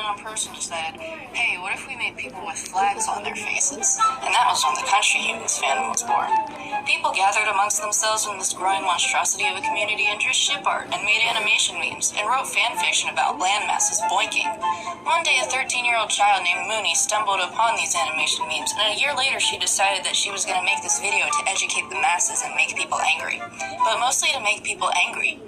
random person said, hey, what if we made people with flags on their faces? And that was when the Country Humans fandom was born. People gathered amongst themselves in this growing monstrosity of a community and drew ship art and made animation memes and wrote fan fiction about land masses boinking. One day, a 13-year-old child named Moonys stumbled upon these animation memes, and a year later she decided that she was going to make this video to educate the masses and make people angry. But mostly to make people angry.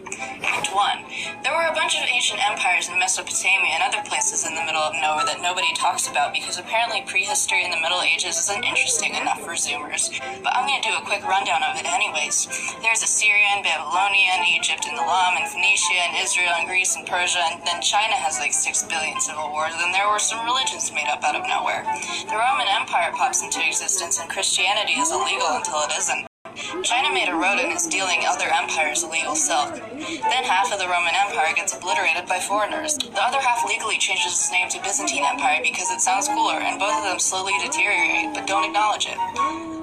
Act 1. There were a bunch of ancient empires in Mesopotamia and other places in the middle of nowhere that nobody talks about because apparently prehistory in the Middle Ages isn't interesting enough for Zoomers. But I'm going to do a quick rundown of it anyways. There's Assyria and Babylonia and Egypt and Elam and Phoenicia and Israel and Greece and Persia, and then China has like 6 billion civil wars, and there were some religions made up out of nowhere. The Roman Empire pops into existence and Christianity is illegal until it isn't. China made a road and is dealing other empires illegal silk. Then half of the Roman Empire gets obliterated by foreigners. The other half legally changes its name to Byzantine Empire because it sounds cooler, and both of them slowly deteriorate but don't acknowledge it.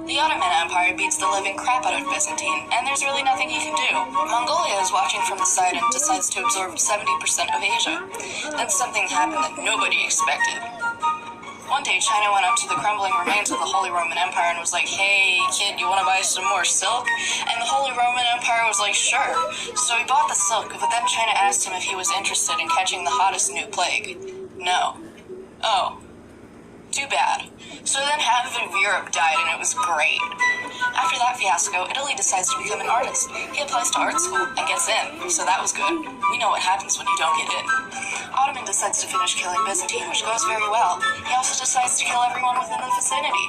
The Ottoman Empire beats the living crap out of Byzantine, and there's really nothing you can do. Mongolia is watching from the side and decides to absorb 70% of Asia. Then something happened that nobody expected. One day, China went up to the crumbling remains of the Holy Roman Empire and was like, hey, kid, you want to buy some more silk? And the Holy Roman Empire was like, sure. So he bought the silk, but then China asked him if he was interested in catching the hottest new plague. No. Oh. Too bad. So then half of Europe died and it was great. After that fiasco, Italy decides to become an artist. He applies to art school and gets in, so that was good. We know what happens when you don't get in. Ottoman decides to finish killing Byzantine, which goes very well. He also decides to kill everyone within the vicinity.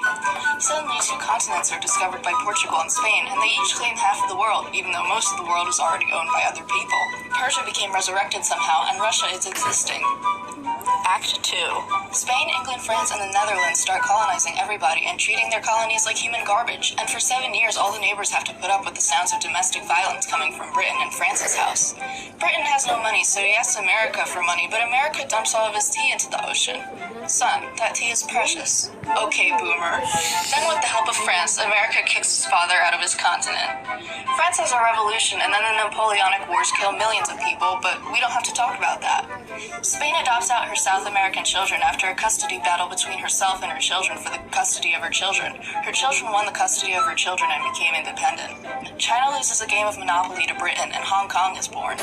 Suddenly, 2 continents are discovered by Portugal and Spain, and they each claim half of the world, even though most of the world is already owned by other people. Persia became resurrected somehow, and Russia is existing. Act 2. Spain, England, France, and the Netherlands start colonizing everybody and treating their colonies like human garbage. And for 7 years, all the neighbors have to put up with the sounds of domestic violence coming from Britain and France's house. Britain has no money, so he asks America for money, but America dumps all of his tea into the ocean. Son, that tea is precious. Okay, boomer. Then with the help of France, America kicks his father out of his continent. France has a revolution, and then the Napoleonic Wars kill millions of people, but we don't have to talk about that. Spain adopts out her South American children after a custody battle between herself and her children for the custody of her children. Her children won the custody of her children and became independent. China loses a game of Monopoly to Britain, and Hong Kong is born.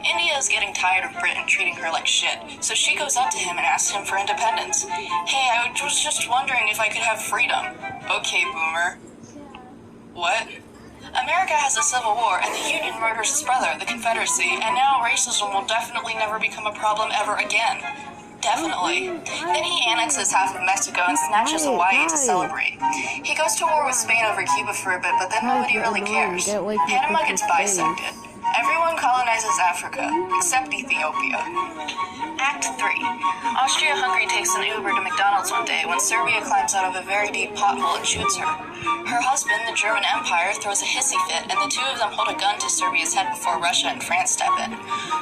India is getting tired of Britain treating her like shit, so she goes up to him and asks him for independence. Hey, I was just wondering if I could have freedom. Okay, boomer. What? America has a civil war, and the Union murders its brother, the Confederacy, and now racism will definitely never become a problem ever again. Definitely. Then he annexes half of Mexico and snatches Hawaii to celebrate. He goes to war with Spain over Cuba for a bit, but then nobody really cares. Panama gets bisected. Everyone colonizes Africa, except Ethiopia. Act 3. Austria-Hungary takes an Uber to McDonald's one day when Serbia climbs out of a very deep pothole and shoots her. Her husband, the German Empire, throws a hissy fit, and the two of them hold a gun to Serbia's head before Russia and France step in.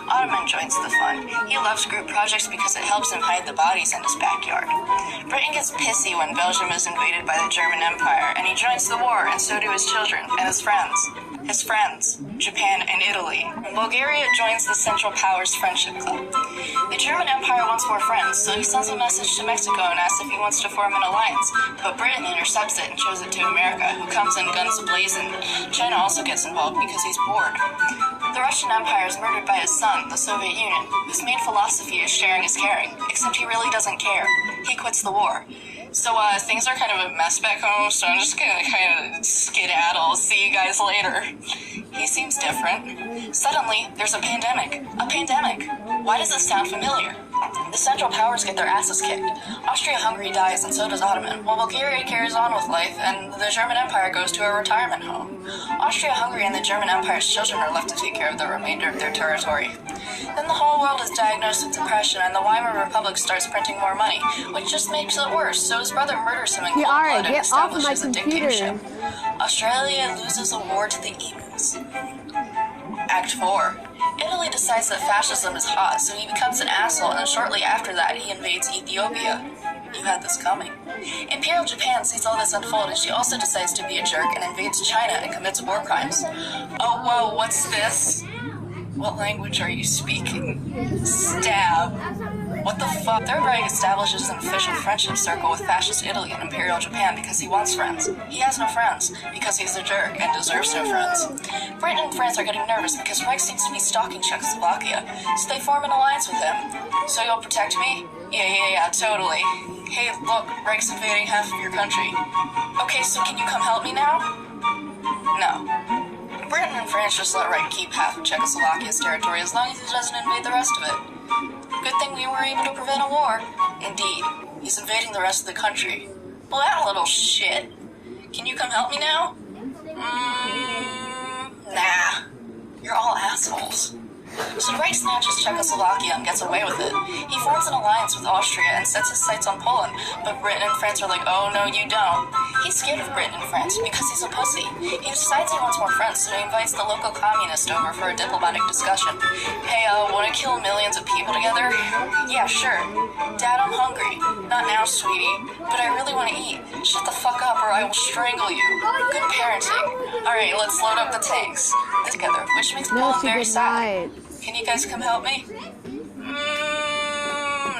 Ottoman joins the fun. He loves group projects because it helps him hide the bodies in his backyard. Britain gets pissy when Belgium is invaded by the German Empire, and he joins the war, and so do his children and his friends. Japan and Italy. Bulgaria joins the Central Powers Friendship Club. The German Empire wants more friends, so he sends a message to Mexico and asks if he wants to form an alliance, but Britain intercepts it and shows it to America, who comes in guns blazing. China also gets involved because he's bored. The Russian Empire is murdered by his son, the Soviet Union, whose main philosophy is sharing is caring, except he really doesn't care. He quits the war. So, things are kind of a mess back home, so I'm just gonna kind of skedaddle. See you guys later. He seems different. Suddenly, there's a pandemic. A pandemic. Why does this sound familiar? The Central Powers get their asses kicked. Austria-Hungary dies, and so does Ottoman, while Bulgaria carries on with life, and the German Empire goes to a retirement home. Austria-Hungary and the German Empire's children are left to take care of the remainder of their territory. Then the whole world is diagnosed with depression, and the Weimar Republic starts printing more money, which just makes it worse, so his brother murders him in cold blood and establishes a dictatorship. Australia loses a war to the emus. Act 4. Italy decides that fascism is hot, so he becomes an asshole, and shortly after that, he invades Ethiopia. You had this coming. Imperial Japan sees all this unfold, and she also decides to be a jerk and invades China and commits war crimes. Oh, whoa, what's this? What language are you speaking? Stab. What the fuck? Third Reich establishes an official friendship circle with fascist Italy and Imperial Japan because he wants friends. He has no friends because he's a jerk and deserves no friends. Britain and France are getting nervous because Reich seems to be stalking Czechoslovakia, so they form an alliance with him. So you'll protect me? Yeah, totally. Hey, look, Reich's invading half of your country. Okay, so can you come help me now? No. Britain and France just let Reich keep half of Czechoslovakia's territory as long as he doesn't invade the rest of it. Good thing we were able to prevent a war. Indeed, he's invading the rest of the country. Well, that little shit. Can you come help me now? Nah. You're all assholes. So Reich snatches Czechoslovakia and gets away with it. He forms an alliance with Austria and sets his sights on Poland, but Britain and France are like, oh no you don't. He's scared of Britain and France because he's a pussy. He decides he wants more friends, so he invites the local communist over for a diplomatic discussion. Hey, wanna kill millions of people together? Yeah, sure. Dad, I'm hungry. Not now, sweetie, but I really wanna eat. Shut the fuck up or I will strangle you. Good parenting. Alright, let's load up the tanks. Together, which makes Poland very sad. Can you guys come help me?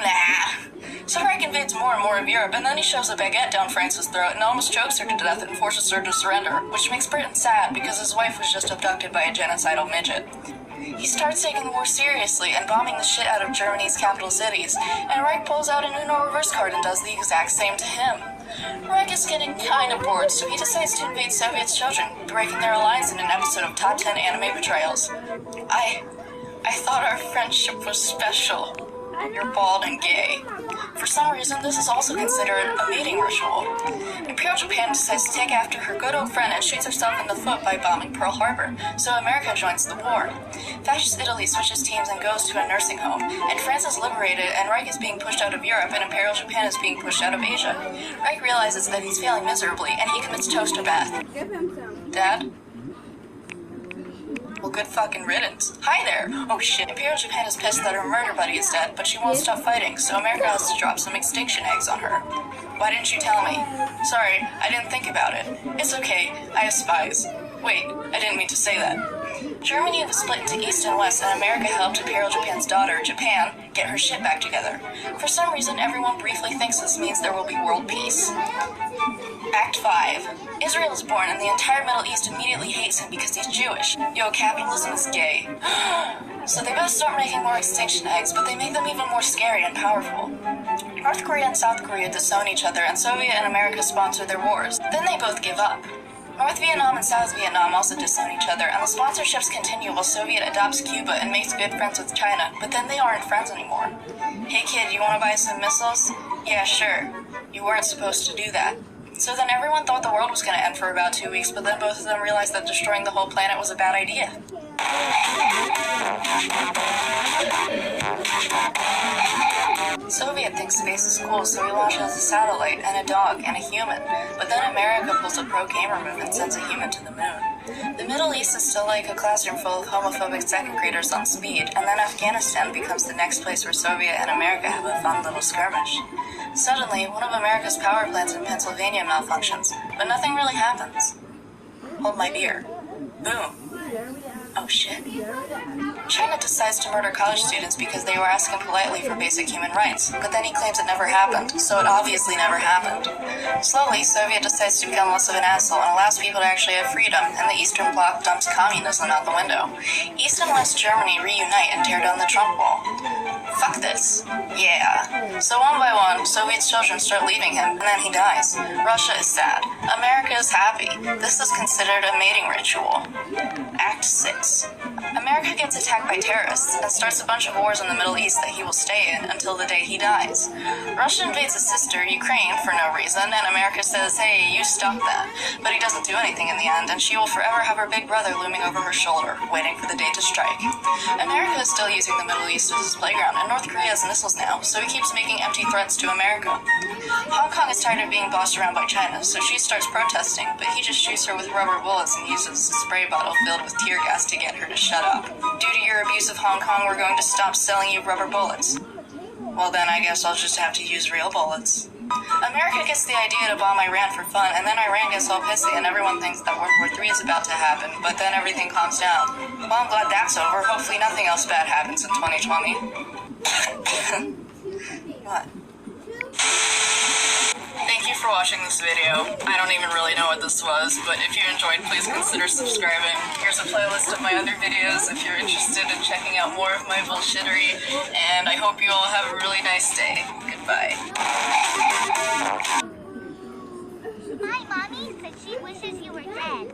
Nah. So Reich invades more and more of Europe, and then he shoves a baguette down France's throat and almost chokes her to death and forces her to surrender, which makes Britain sad because his wife was just abducted by a genocidal midget. He starts taking the war seriously and bombing the shit out of Germany's capital cities, and Reich pulls out an Uno reverse card and does the exact same to him. Reich is getting kinda bored, so he decides to invade Soviet children, breaking their alliance in an episode of Top 10 Anime Betrayals. I thought our friendship was special. You're bald and gay. For some reason, this is also considered a mating ritual. Imperial Japan decides to take after her good old friend and shoots herself in the foot by bombing Pearl Harbor, so America joins the war. Fascist Italy switches teams and goes to a nursing home, and France is liberated, and Reich is being pushed out of Europe, and Imperial Japan is being pushed out of Asia. Reich realizes that he's failing miserably, and he commits toaster bath. Dad? Well, good fucking riddance. Hi there! Oh shit, Imperial Japan is pissed that her murder buddy is dead, but she won't stop fighting, so America has to drop some extinction eggs on her. Why didn't you tell me? Sorry, I didn't think about it. It's okay, I have spies. Wait, I didn't mean to say that. Germany was split into East and West, and America helped Imperial Japan's daughter, Japan, get her shit back together. For some reason, everyone briefly thinks this means there will be world peace. Act 5. Israel is born, and the entire Middle East immediately hates him because he's Jewish. Yo, capitalism is gay. So they both start making more extinction eggs, but they make them even more scary and powerful. North Korea and South Korea disown each other, and Soviet and America sponsor their wars. Then they both give up. North Vietnam and South Vietnam also disown each other, and the sponsorships continue while Soviet adopts Cuba and makes good friends with China, but then they aren't friends anymore. Hey kid, you wanna buy some missiles? Yeah, sure. You weren't supposed to do that. So then everyone thought the world was gonna end for about 2 weeks, but then both of them realized that destroying the whole planet was a bad idea. Soviet thinks space is cool, so he launches a satellite and a dog and a human. But then America pulls a pro-gamer move and sends a human to the moon. The Middle East is still like a classroom full of homophobic second graders on speed, and then Afghanistan becomes the next place where Soviet and America have a fun little skirmish. Suddenly, one of America's power plants in Pennsylvania malfunctions, but nothing really happens. Hold my beer. Boom. Oh shit. China decides to murder college students because they were asking politely for basic human rights, but then he claims it never happened, so it obviously never happened. Slowly, Soviet decides to become less of an asshole and allows people to actually have freedom, and the Eastern Bloc dumps communism out the window. East and West Germany reunite and tear down the Trump wall. Fuck this. Yeah. So one by one, Soviet's children start leaving him, and then he dies. Russia is sad. America is happy. This is considered a mating ritual. Act 6. America gets attacked by terrorists and starts a bunch of wars in the Middle East that he will stay in until the day he dies. Russia invades his sister, Ukraine, for no reason, and America says, hey, you stop that. But he doesn't do anything in the end, and she will forever have her big brother looming over her shoulder, waiting for the day to strike. America is still using the Middle East as his playground, and North Korea has missiles now, so he keeps making empty threats to America. Hong Kong is tired of being bossed around by China, so she starts protesting, but he just shoots her with rubber bullets and uses a spray bottle filled with tear gas to get her to shut up. Due to your abuse of Hong Kong, we're going to stop selling you rubber bullets. Well then, I guess I'll just have to use real bullets. America gets the idea to bomb Iran for fun, and then Iran gets all pissy and everyone thinks that World War III is about to happen, but then everything calms down. Well, I'm glad that's over. Hopefully nothing else bad happens in 2020. What? Thank you for watching this video. I don't even really know what this was, but if you enjoyed, please consider subscribing. Here's a playlist of my other videos if you're interested in checking out more of my bullshittery, and I hope you all have a really nice day. Goodbye. My mommy said she wishes you were dead.